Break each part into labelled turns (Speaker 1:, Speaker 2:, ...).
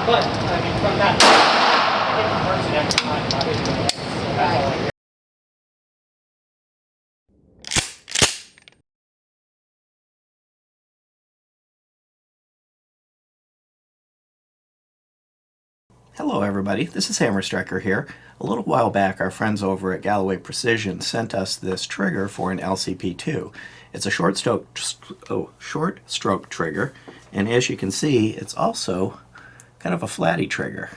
Speaker 1: But, I mean, from that, different person every time, obviously. So that's all I hear.
Speaker 2: Hello everybody, this is Hammer Striker here. A little while back our friends over at Galloway Precision sent us this trigger for an LCP2. It's a short stroke trigger, and as you can see it's also kind of a flatty trigger.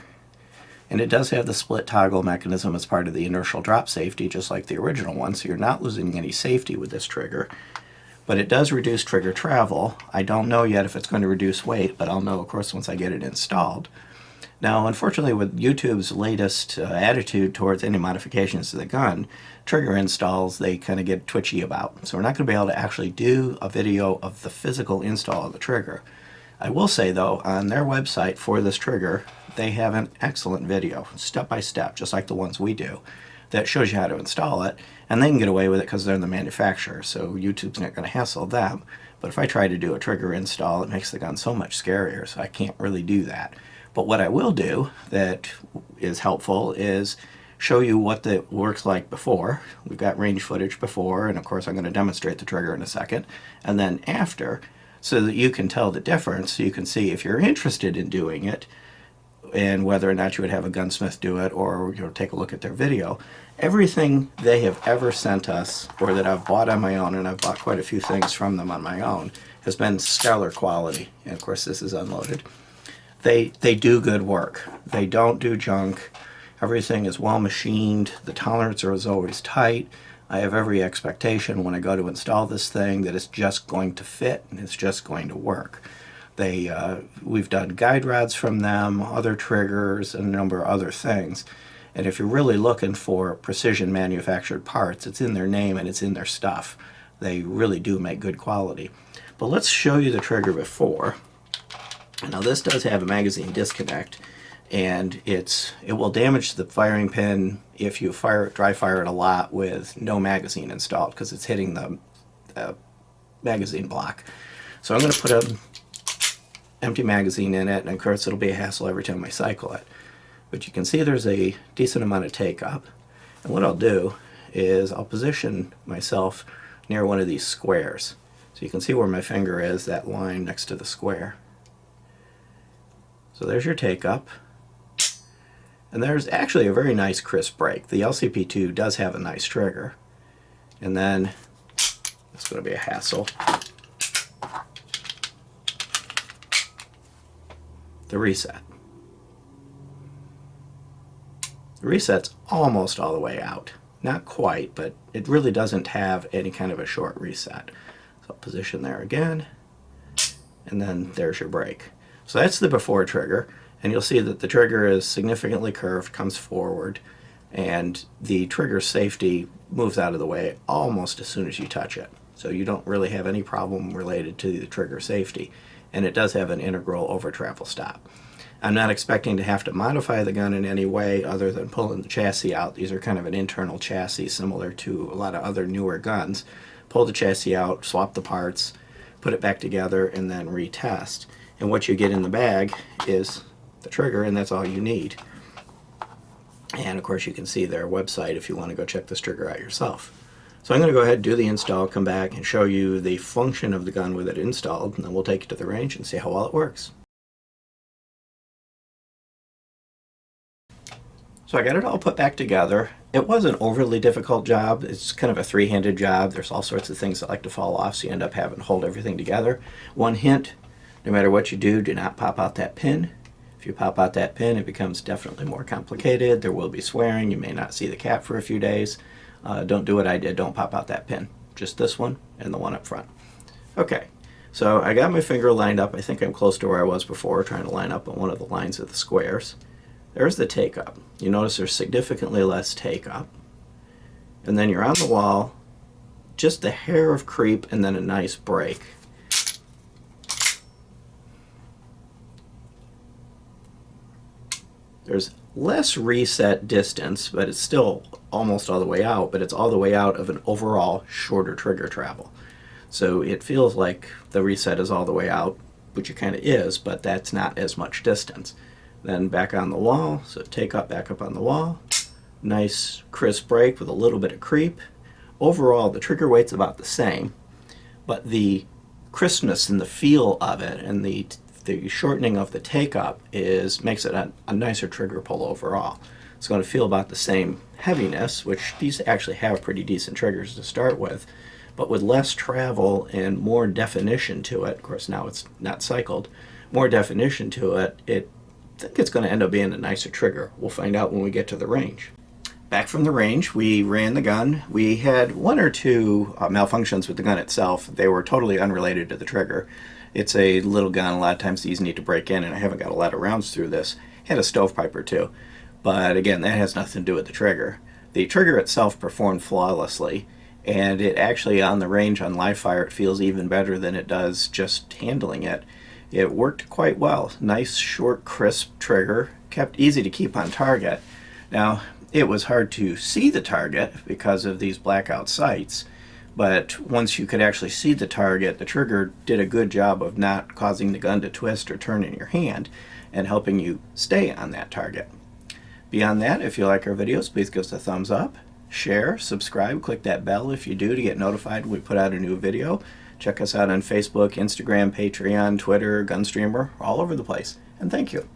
Speaker 2: And it does have the split toggle mechanism as part of the inertial drop safety, just like the original one, so you're not losing any safety with this trigger. But it does reduce trigger travel. I don't know yet if it's going to reduce weight, but I'll know of course once I get it installed. Now, unfortunately, with YouTube's latest attitude towards any modifications to the gun, trigger installs they kind of get twitchy about. So we're not going to be able to actually do a video of the physical install of the trigger. I will say, though, on their website for this trigger, they have an excellent video, step by step, just like the ones we do, that shows you how to install it. And they can get away with it because they're the manufacturer, so YouTube's not going to hassle them. But if I try to do a trigger install, it makes the gun so much scarier, so I can't really do that. But what I will do that is helpful is show you what it works like before. We've got range footage before, and of course I'm going to demonstrate the trigger in a second, and then after, so that you can tell the difference, so you can see if you're interested in doing it and whether or not you would have a gunsmith do it, or take a look at their video. Everything they have ever sent us, or that I've bought on my own, and I've bought quite a few things from them on my own, has been stellar quality. And of course this is unloaded. They do good work. They don't do junk. Everything is well machined. The tolerance is always tight. I have every expectation when I go to install this thing that it's just going to fit and it's just going to work. We've done guide rods from them, other triggers, and a number of other things. And if you're really looking for precision manufactured parts, it's in their name and it's in their stuff. They really do make good quality. But let's show you the trigger before. Now this does have a magazine disconnect, and it will damage the firing pin if you dry fire it a lot with no magazine installed, because it's hitting the magazine block. So I'm going to put an empty magazine in it, and of course it'll be a hassle every time I cycle it. But you can see there's a decent amount of take up, and what I'll do is I'll position myself near one of these squares. So you can see where my finger is, that line next to the square. So there's your take up, and there's actually a very nice crisp break. The LCP2 does have a nice trigger, and then it's going to be a hassle. The reset. The reset's almost all the way out. Not quite, but it really doesn't have any kind of a short reset. So I'll position there again, and then there's your break. So that's the before trigger, and you'll see that the trigger is significantly curved, comes forward, and the trigger safety moves out of the way almost as soon as you touch it. So you don't really have any problem related to the trigger safety, and it does have an integral over travel stop. I'm not expecting to have to modify the gun in any way other than pulling the chassis out. These are kind of an internal chassis similar to a lot of other newer guns. Pull the chassis out, swap the parts, put it back together, and then retest. And what you get in the bag is the trigger, and that's all you need. And of course you can see their website if you want to go check this trigger out yourself. So I'm going to go ahead and do the install, come back and show you the function of the gun with it installed, and then we'll take it to the range and see how well it works. So I got it all put back together. It was an overly difficult job. It's kind of a three-handed job. There's all sorts of things that like to fall off, so you end up having to hold everything together. One hint: no matter what you do not pop out that pin. If you pop out that pin, it becomes definitely more complicated. There will be swearing. You may not see the cap for a few days. Don't do what I did. Don't pop out that pin. Just this one and the one up front. Okay, so I got my finger lined up. I think I'm close to where I was before, trying to line up on one of the lines of the squares. There's the take up. You notice there's significantly less take up. And then you're on the wall, just a hair of creep and then a nice break. There's less reset distance, but it's still almost all the way out, but it's all the way out of an overall shorter trigger travel. So it feels like the reset is all the way out, which it kind of is, but that's not as much distance. then back on the wall. So take up, back up on the wall. Nice crisp brake with a little bit of creep. Overall, the trigger weight's about the same, but the crispness and the feel of it and the shortening of the take-up makes it a nicer trigger pull overall. It's going to feel about the same heaviness, which these actually have pretty decent triggers to start with, but with less travel and more definition to it. Of course, now it's not cycled. More definition to it, I think it's going to end up being a nicer trigger. We'll find out when we get to the range. Back from the range, we ran the gun. We had one or two malfunctions with the gun itself. They were totally unrelated to the trigger. It's a little gun. A lot of times these need to break in, and I haven't got a lot of rounds through this. Had a stovepipe or two. But again, that has nothing to do with the trigger. The trigger itself performed flawlessly, and it actually, on the range, on live fire, it feels even better than it does just handling it. It worked quite well. Nice, short, crisp trigger. Kept easy to keep on target. Now, it was hard to see the target because of these blackout sights, but once you could actually see the target, the trigger did a good job of not causing the gun to twist or turn in your hand and helping you stay on that target. Beyond that, if you like our videos, please give us a thumbs up, share, subscribe, click that bell if you do to get notified when we put out a new video. Check us out on Facebook, Instagram, Patreon, Twitter, Gunstreamer, all over the place. And thank you.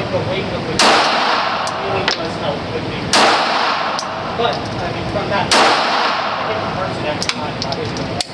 Speaker 1: The weight of the really does help with me. But, I mean, from that, I think the person every time, obviously,